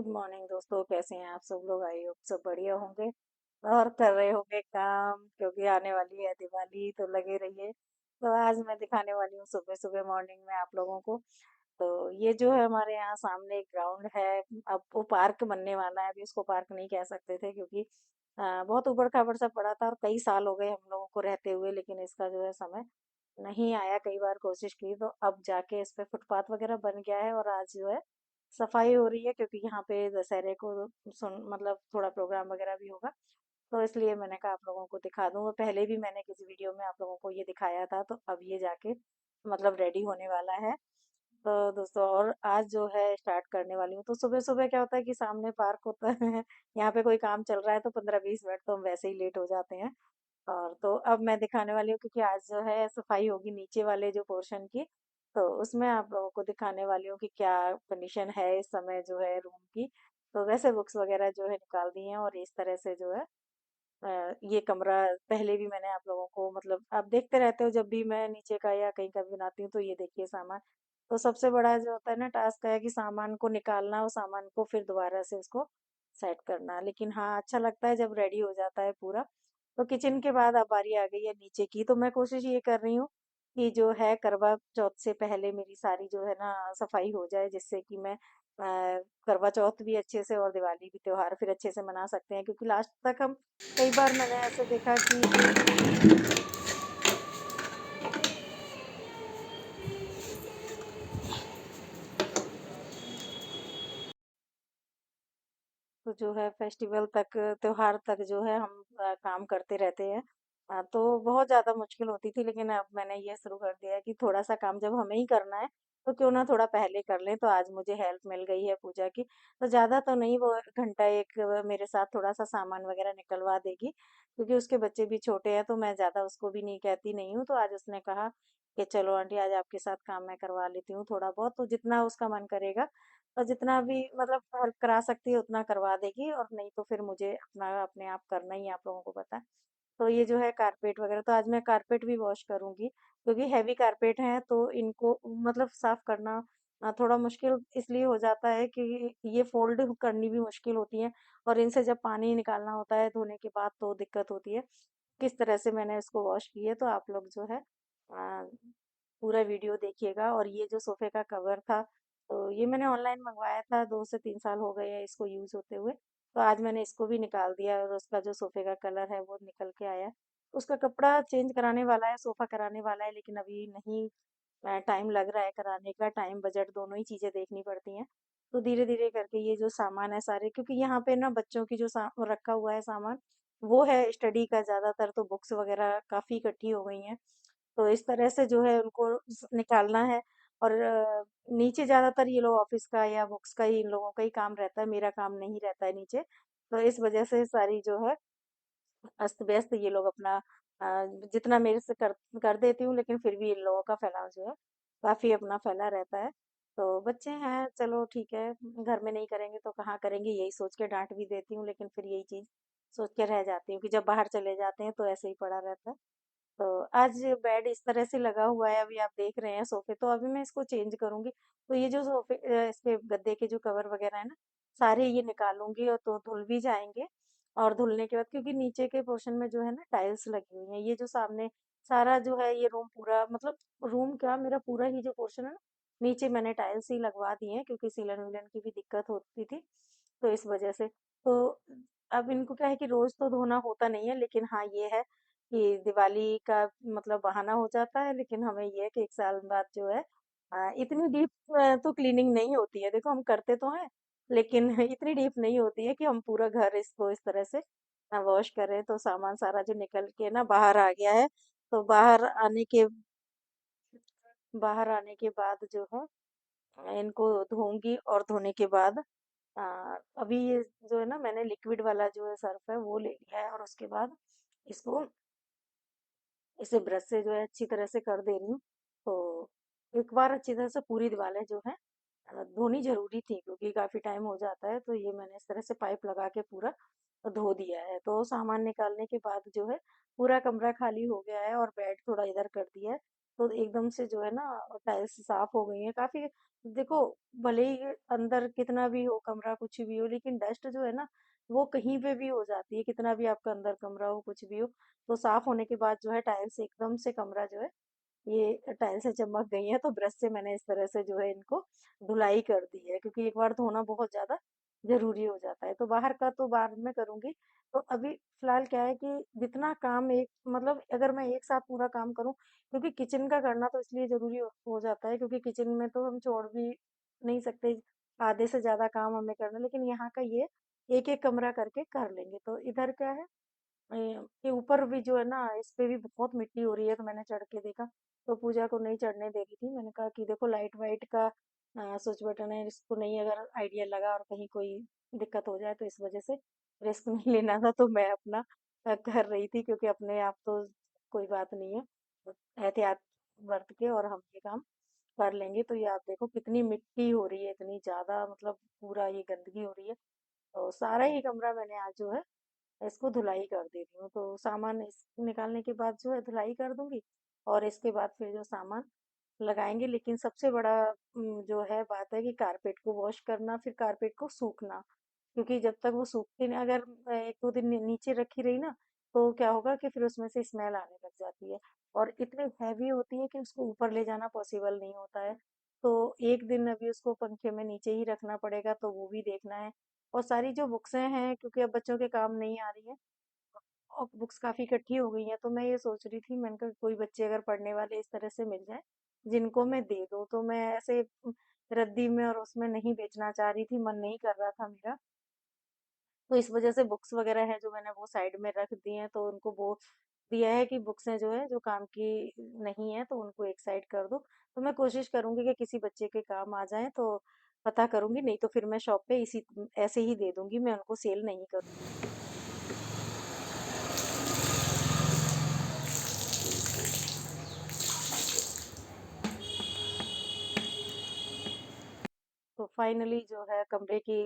Good morning दोस्तों, कैसे हैं आप सब लोग? आई होप सब बढ़िया होंगे और कर रहे होंगे काम, क्योंकि आने वाली है दिवाली, तो लगे रहिए। तो आज मैं दिखाने वाली हूँ सुबह सुबह मॉर्निंग में आप लोगों को। तो ये जो है हमारे यहाँ सामने एक ग्राउंड है। अब वो पार्क बनने वाला है, अभी उसको पार्क नहीं कह सकते थे क्योंकि बहुत ऊबड़ खाबड़ सा पड़ा था और कई साल हो गए हम लोगों को रहते हुए, लेकिन इसका जो है समय नहीं आया। कई बार कोशिश की तो अब जाके इस पे फुटपाथ वगैरह बन गया है और आज जो है सफाई हो रही है, क्योंकि यहाँ पे दशहरे को सुन मतलब थोड़ा प्रोग्राम वगैरह भी होगा। तो इसलिए मैंने कहा आप लोगों को दिखा दूँ। और पहले भी मैंने किसी वीडियो में आप लोगों को ये दिखाया था, तो अब ये जाके मतलब रेडी होने वाला है। तो दोस्तों, और आज जो है स्टार्ट करने वाली हूँ। तो सुबह सुबह क्या होता है कि सामने पार्क होता है यहाँ पे कोई काम चल रहा है तो 15-20 मिनट तो हम वैसे ही लेट हो जाते हैं। और तो अब मैं दिखाने वाली हूँ, क्योंकि आज जो है सफाई होगी नीचे वाले जो पोर्शन की। तो उसमें आप लोगों को दिखाने वाली हूँ कि क्या कंडीशन है इस समय जो है रूम की। तो वैसे बुक्स वगैरह जो है निकाल दी हैं और इस तरह से जो है ये कमरा पहले भी मैंने आप लोगों को मतलब आप देखते रहते हो जब भी मैं नीचे का या कहीं का भी बनाती हूँ। तो ये देखिए सामान। तो सबसे बड़ा जो होता है ना टास्क है कि सामान को निकालना और सामान को फिर दोबारा से उसको सेट करना। लेकिन हाँ, अच्छा लगता है जब रेडी हो जाता है पूरा। तो किचन के बाद अब बारी आ गई है नीचे की। तो मैं कोशिश ये कर रही हूँ कि जो है करवा चौथ से पहले मेरी सारी जो है ना सफाई हो जाए, जिससे कि मैं करवा चौथ भी अच्छे से और दिवाली भी त्योहार फिर अच्छे से मना सकते हैं। क्योंकि लास्ट तक हम कई बार मैंने ऐसे देखा कि तो जो है फेस्टिवल तक त्योहार तक जो है हम काम करते रहते हैं। तो बहुत ज़्यादा मुश्किल होती थी, लेकिन अब मैंने ये शुरू कर दिया है कि थोड़ा सा काम जब हमें ही करना है तो क्यों ना थोड़ा पहले कर लें। तो आज मुझे हेल्प मिल गई है पूजा की। तो ज़्यादा तो नहीं, वो घंटा एक मेरे साथ थोड़ा सा सामान वगैरह निकलवा देगी, क्योंकि उसके बच्चे भी छोटे हैं। तो मैं ज़्यादा उसको भी नहीं कहती नहीं हूँ। तो आज उसने कहा कि चलो आंटी, आज आपके साथ काम मैं करवा लेती हूँ थोड़ा बहुत। तो जितना उसका मन करेगा और जितना भी मतलब हेल्प करा सकती है उतना करवा देगी, और नहीं तो फिर मुझे अपना अपने आप करना ही है, आप लोगों को पता है। तो ये जो है कारपेट वगैरह, तो आज मैं कारपेट भी वॉश करूंगी, क्योंकि हैवी कारपेट है तो इनको मतलब साफ करना थोड़ा मुश्किल इसलिए हो जाता है कि ये फोल्ड करनी भी मुश्किल होती है। और इनसे जब पानी निकालना होता है धोने के बाद तो दिक्कत होती है। किस तरह से मैंने इसको वॉश की है, तो आप लोग जो है आ, पूरा वीडियो देखिएगा। और ये जो सोफे का कवर था, तो ये मैंने ऑनलाइन मंगवाया था, 2 से 3 साल हो गए हैं इसको यूज़ होते हुए। तो आज मैंने इसको भी निकाल दिया और उसका जो सोफे का कलर है वो निकल के आया। उसका कपड़ा चेंज कराने वाला है, सोफा कराने वाला है, लेकिन अभी नहीं टाइम लग रहा है कराने का। टाइम बजट दोनों ही चीज़ें देखनी पड़ती हैं। तो धीरे धीरे करके ये जो सामान है सारे, क्योंकि यहाँ पे ना बच्चों की जो रखा हुआ है सामान, वो है स्टडी का ज़्यादातर। तो बुक्स वगैरह काफ़ी इकट्ठी हो गई हैं। तो इस तरह से जो है उनको निकालना है। और नीचे ज़्यादातर ये लोग ऑफिस का या बुक्स का ही इन लोगों का ही काम रहता है, मेरा काम नहीं रहता है नीचे। तो इस वजह से सारी जो है अस्त व्यस्त ये लोग अपना जितना मेरे से कर देती हूँ, लेकिन फिर भी इन लोगों का फैलाव जो है काफ़ी अपना फैला रहता है। तो बच्चे हैं, चलो ठीक है, घर में नहीं करेंगे तो कहाँ करेंगे, यही सोच के डांट भी देती हूँ, लेकिन फिर यही चीज़ सोच के रह जाती हूँ कि जब बाहर चले जाते हैं तो ऐसे ही पड़ा रहता है। तो आज बेड इस तरह से लगा हुआ है, अभी आप देख रहे हैं सोफे, तो अभी मैं इसको चेंज करूंगी। तो ये जो सोफे इसके गद्दे के जो कवर वगैरह है ना, सारे ये निकालूंगी और तो धुल भी जाएंगे। और धुलने के बाद, क्योंकि नीचे के पोर्शन में जो है ना टाइल्स लगी हुई हैं, ये जो सामने सारा जो है ये रूम पूरा मतलब रूम क्या, मेरा पूरा ही जो पोर्शन है ना, नीचे मैंने टाइल्स ही लगवा दी है, क्योंकि सीलन विलन की भी दिक्कत होती थी। तो इस वजह से तो अब इनको क्या है कि रोज तो धोना होता नहीं है, लेकिन हाँ ये है कि दिवाली का मतलब बहाना हो जाता है। लेकिन हमें ये है कि 1 साल बाद जो है इतनी डीप तो क्लीनिंग नहीं होती है। देखो हम करते तो हैं, लेकिन इतनी डीप नहीं होती है कि हम पूरा घर इसको इस तरह से वॉश करें। तो सामान सारा जो निकल के ना बाहर आ गया है। तो बाहर आने के बाद जो है इनको धोऊंगी, और धोने के बाद अ, अभी ये जो है ना मैंने लिक्विड वाला जो है सर्फ है वो ले लिया है, और उसके बाद इसको इसे ब्रश से जो है अच्छी तरह से कर दे रही हूँ। तो एक बार अच्छी तरह से पूरी दीवारें जो है धोनी जरूरी थी, क्योंकि काफी टाइम हो जाता है। तो ये मैंने इस तरह से पाइप लगा के पूरा धो दिया है। तो सामान निकालने के बाद जो है पूरा कमरा खाली हो गया है और बेड थोड़ा इधर कर दिया है। तो एकदम से जो है ना टाइल्स साफ हो गई है काफी। देखो, भले ही अंदर कितना भी हो कमरा कुछ भी हो, लेकिन डस्ट जो है ना वो कहीं पे भी हो जाती है, कितना भी आपका अंदर कमरा हो कुछ भी हो। तो साफ होने के बाद जो है टाइल्स एकदम से कमरा जो है ये टाइल्स से चमक गई है। तो ब्रश से मैंने इस तरह से जो है इनको धुलाई कर दी है, क्योंकि एक बार धोना बहुत ज्यादा जरूरी हो जाता है। तो बाहर का तो बाद में करूंगी। तो अभी फिलहाल क्या है कि जितना काम एक मतलब अगर मैं एक साथ पूरा काम करूं, क्योंकि किचन का करना तो इसलिए जरूरी हो जाता है क्योंकि किचन में तो हम छोड़ भी नहीं सकते, आधे से ज्यादा काम हमें करना। लेकिन यहाँ का ये एक एक कमरा करके कर लेंगे। तो इधर क्या है, ये ऊपर भी जो है ना इस पे भी बहुत मिट्टी हो रही है। तो मैंने चढ़ के देखा, तो पूजा को नहीं चढ़ने दे रही थी। मैंने कहा कि देखो लाइट वाइट का स्विच बटन है, इसको नहीं अगर आइडिया लगा और कहीं कोई दिक्कत हो जाए तो इस वजह से रिस्क नहीं लेना था। तो मैं अपना कर रही थी, क्योंकि अपने आप तो कोई बात नहीं है, तो एहतियात बरत के और हम ये काम कर लेंगे। तो ये आप देखो कितनी मिट्टी हो रही है, इतनी ज्यादा, मतलब पूरा ये गंदगी हो रही है। तो सारा ही कमरा मैंने आज जो है इसको धुलाई कर दे रही हूँ। तो सामान इस निकालने के बाद जो है धुलाई कर दूंगी, और इसके बाद फिर जो सामान लगाएंगे। लेकिन सबसे बड़ा जो है बात है कि कारपेट को वॉश करना, फिर कारपेट को सूखना। क्योंकि जब तक वो सूखती नहीं, अगर एक दो दिन नीचे रखी रही ना, तो क्या होगा कि फिर उसमें से स्मेल आने लग जाती है, और इतनी हैवी होती है कि उसको ऊपर ले जाना पॉसिबल नहीं होता है। तो एक दिन अभी उसको पंखे में नीचे ही रखना पड़ेगा, तो वो भी देखना है। और सारी जो बुक्सें हैं, क्योंकि अब बच्चों के काम नहीं आ रही है और बुक्स काफी इकट्ठी हो गई हैं, तो मैं ये सोच रही थी, मैंने कहा कोई बच्चे अगर पढ़ने वाले इस तरह से मिल जाए जिनको मैं दे दूँ। तो मैं ऐसे रद्दी में और उसमें नहीं बेचना चाह रही थी, मन नहीं कर रहा था मेरा। तो इस वजह से बुक्स वगैरह है जो मैंने वो साइड में रख दी हैं। तो उनको वो दिया है कि बुक्सें जो है जो काम की नहीं है तो उनको एक साइड कर दो। तो मैं कोशिश करूंगी कि किसी बच्चे के काम आ जाए तो पता करूंगी, नहीं तो फिर मैं शॉप पे इसी ऐसे ही दे दूंगी, मैं उनको सेल नहीं करूंगी। तो फाइनली जो है कमरे की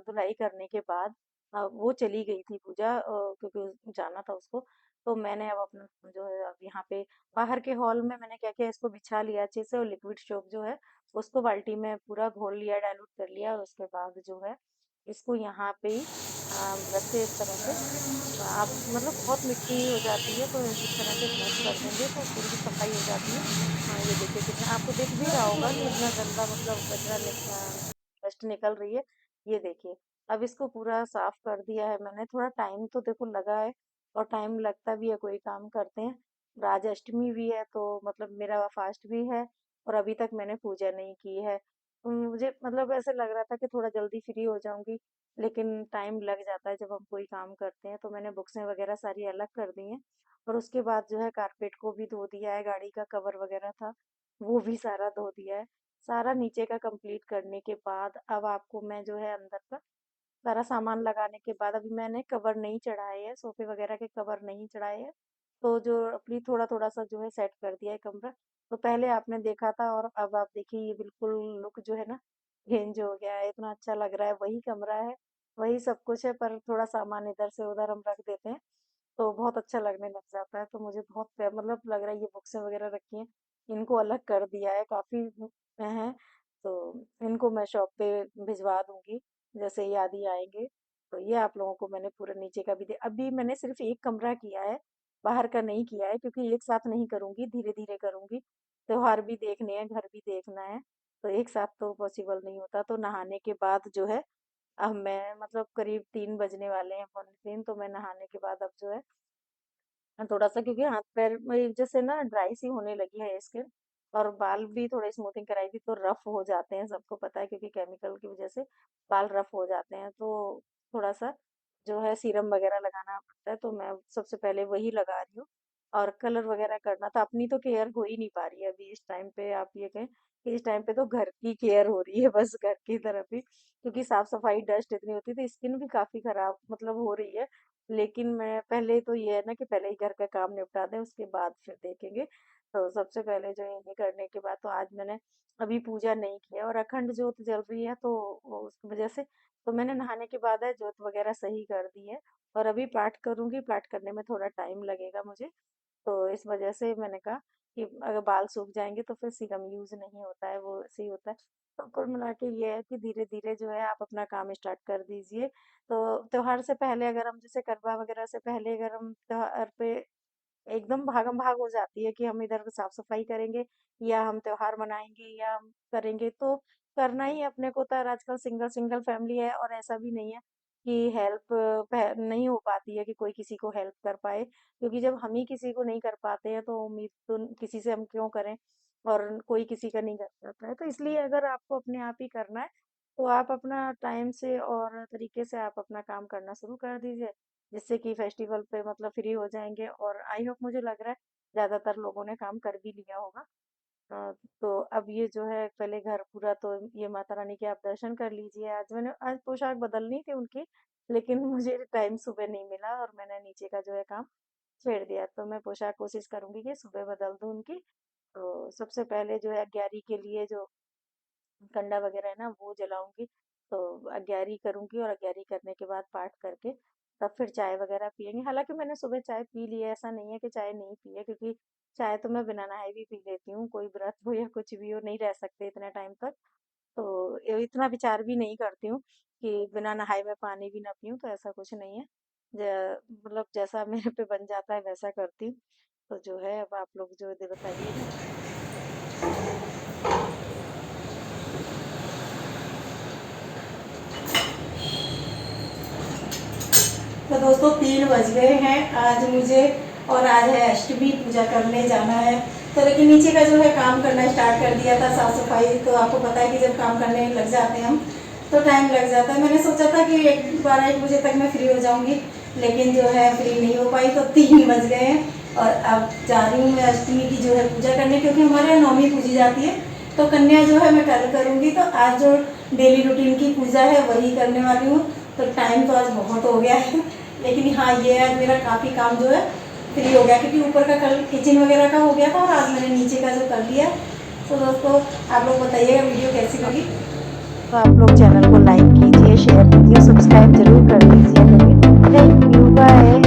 धुलाई करने के बाद वो चली गई थी पूजा, क्योंकि जाना था उसको। तो मैंने अब अपना जो है अब यहाँ पे बाहर के हॉल में मैंने क्या किया, इसको बिछा लिया अच्छे से, और लिक्विड सोप जो है उसको बाल्टी में पूरा घोल लिया, डाइल्यूट कर लिया। और उसके बाद जो है इसको यहाँ पे ही ब्रश से इस तरह से आप मतलब बहुत मिट्टी हो जाती है तो इस तरह से ब्रश कर देंगे तो पूरी सफाई हो जाती है। हाँ, ये देखिए कितना आपको दिख भी रहा होगा कि कितना गंदा मतलब कचरा डस्ट निकल रही है। ये देखिए, अब इसको पूरा साफ कर दिया है मैंने। थोड़ा टाइम तो देखो लगा है, और टाइम लगता भी है कोई काम करते हैं। आज अष्टमी भी है तो मतलब मेरा फास्ट भी है, और अभी तक मैंने पूजा नहीं की है। मुझे मतलब ऐसे लग रहा था कि थोड़ा जल्दी फ्री हो जाऊंगी, लेकिन टाइम लग जाता है जब हम कोई काम करते हैं। तो मैंने बुक्सें वगैरह सारी अलग कर दी हैं, और उसके बाद जो है कारपेट को भी धो दिया है, गाड़ी का कवर वगैरह था वो भी सारा धो दिया है। सारा नीचे का कंप्लीट करने के बाद अब आपको मैं जो है अंदर का सारा सामान लगाने के बाद, अभी मैंने कवर नहीं चढ़ाए है, सोफे वगैरह के कवर नहीं चढ़ाए हैं। तो जो अपनी थोड़ा थोड़ा सा जो है सेट कर दिया है कमरा। तो पहले आपने देखा था और अब आप देखिए ये बिल्कुल लुक जो है ना चेंज हो गया है, इतना अच्छा लग रहा है। वही कमरा है, वही सब कुछ है, पर थोड़ा सामान इधर से उधर हम रख देते हैं तो बहुत अच्छा लगने लग जाता है। तो मुझे बहुत मतलब लग रहा है, ये बुक्सें वगैरह रखी हैं इनको अलग कर दिया है, काफी हैं। तो इनको मैं शॉप पे भिजवा दूंगी जैसे ही आदि आएंगे। तो ये आप लोगों को मैंने पूरा नीचे का भी दे, अभी मैंने सिर्फ एक कमरा किया है, बाहर का नहीं किया है, क्योंकि एक साथ नहीं करूंगी, धीरे धीरे करूंगी। त्योहार भी देखने हैं, घर भी देखना है, तो एक साथ तो पॉसिबल नहीं होता। तो नहाने के बाद जो है अब मैं मतलब करीब 3 बजने वाले हैं, पौने 3, तो मैं नहाने के बाद अब जो है थोड़ा सा, क्योंकि हाथ पैर में जैसे ना ड्राई सी होने लगी है स्किन, और बाल भी थोड़े स्मूथिंग कराई थी तो रफ हो जाते हैं, सबको पता है, क्योंकि केमिकल की वजह से बाल रफ हो जाते हैं। तो थोड़ा सा जो है सीरम वगैरह लगाना पड़ता है, तो मैं सबसे पहले वही लगा रही हूँ। और कलर वगैरह करना था, अपनी तो केयर हो ही नहीं पा रही है अभी इस टाइम पे। आप ये कहें कि इस टाइम पे तो घर की केयर हो रही है, बस घर की तरफ ही, क्योंकि साफ सफाई डस्ट इतनी होती है तो स्किन भी काफी खराब मतलब हो रही है। लेकिन मैं पहले तो ये है ना कि पहले ही घर का काम निपटा दें, उसके बाद फिर देखेंगे। तो सबसे पहले जो है ये करने के बाद, तो आज मैंने अभी पूजा नहीं किया, और अखंड ज्योत जल रही है तो उसकी वजह से तो मैंने नहाने के बाद है ज्योत वगैरह सही कर दी है। और अभी पाठ करूंगी, पाठ करने में थोड़ा टाइम लगेगा मुझे, तो इस वजह से मैंने कहा कि अगर बाल सूख जाएँगे तो फिर सीरम यूज़ नहीं होता है, वो ऐसे ही होता है। तो कुल मिला के ये है कि धीरे-धीरे जो है आप अपना काम स्टार्ट कर दीजिए। तो त्योहार से पहले अगर हम जैसे करवा वगैरह से पहले अगर हम त्योहार पे एकदम भागम-भाग हो जाती है कि हम इधर साफ-सफाई करेंगे या हम त्योहार मनाएँगे या हम करेंगे, तो करना ही है अपने को। तो आजकल सिंगल-सिंगल फैमिली है और ऐसा भी नहीं है कि हेल्प नहीं हो पाती है कि कोई किसी को हेल्प कर पाए, क्योंकि जब हम ही किसी को नहीं कर पाते हैं तो उम्मीद तो किसी से हम क्यों करें, और कोई किसी का नहीं कर पाता है। तो इसलिए अगर आपको अपने आप ही करना है, तो आप अपना टाइम से और तरीके से आप अपना काम करना शुरू कर दीजिए, जिससे कि फेस्टिवल पे मतलब फ्री हो जाएँगे। और आई होप, मुझे लग रहा है ज़्यादातर लोगों ने काम कर भी लिया होगा। तो अब ये जो है पहले घर पूरा, तो ये माता रानी के आप दर्शन कर लीजिए। आज पोशाक बदलनी थी उनकी, लेकिन मुझे टाइम सुबह नहीं मिला और मैंने नीचे का जो है काम छेड़ दिया। तो मैं पोशाक कोशिश करूँगी कि सुबह बदल दूँ उनकी। तो सबसे पहले जो है अग्यारी के लिए जो कंडा वगैरह है ना, वो जलाऊँगी। तो अग्यारी करूँगी और अग्यारी करने के बाद पाठ करके तब फिर चाय वगैरह पिएँगे। हालाँकि मैंने सुबह चाय पी ली है, ऐसा नहीं है कि चाय नहीं पी है, क्योंकि चाय तो मैं बिना नहाए भी पी लेती हूँ, कोई व्रत हो या कुछ भी हो, नहीं रह सकते इतने टाइम तक। तो इतना विचार भी नहीं करती हूँ कि बिना नहाए मैं पानी भी ना पीऊँ, तो ऐसा कुछ नहीं है। मतलब जैसा मेरे पे बन जाता है वैसा करती हूँ। तो जो है अब आप लोग जो बताइएगा। तो दोस्तों 3 बज गए हैं आज मुझे, और आज है अष्टमी, पूजा करने जाना है। तो लेकिन नीचे का जो है काम करना स्टार्ट कर दिया था, साफ सफाई। तो आपको पता है कि जब काम करने लग जाते हैं हम तो टाइम लग जाता है। मैंने सोचा था कि 12-1 बजे तक मैं फ्री हो जाऊंगी, लेकिन जो है फ्री नहीं हो पाई। तो 3 बज गए हैं और अब जा रही हूँ मैं अष्टमी की जो है पूजा करने, क्योंकि हमारे यहाँ नौमी पूजी जाती है। तो कन्या जो है मैं कल करूँगी। तो आज जो डेली रूटीन की पूजा है वही करने वाली हूँ। तो टाइम तो आज बहुत हो गया है, लेकिन हाँ ये आज मेरा काफ़ी काम जो है फ्री हो गया, क्योंकि ऊपर का कल किचन वगैरह का हो गया था और आज मैंने नीचे का जो कर लिया। तो दोस्तों आप लोग बताइएगा वीडियो कैसी लगी। तो आप लोग चैनल को लाइक कीजिए, शेयर कीजिए, सब्सक्राइब जरूर कर दीजिए। Thank you, bye.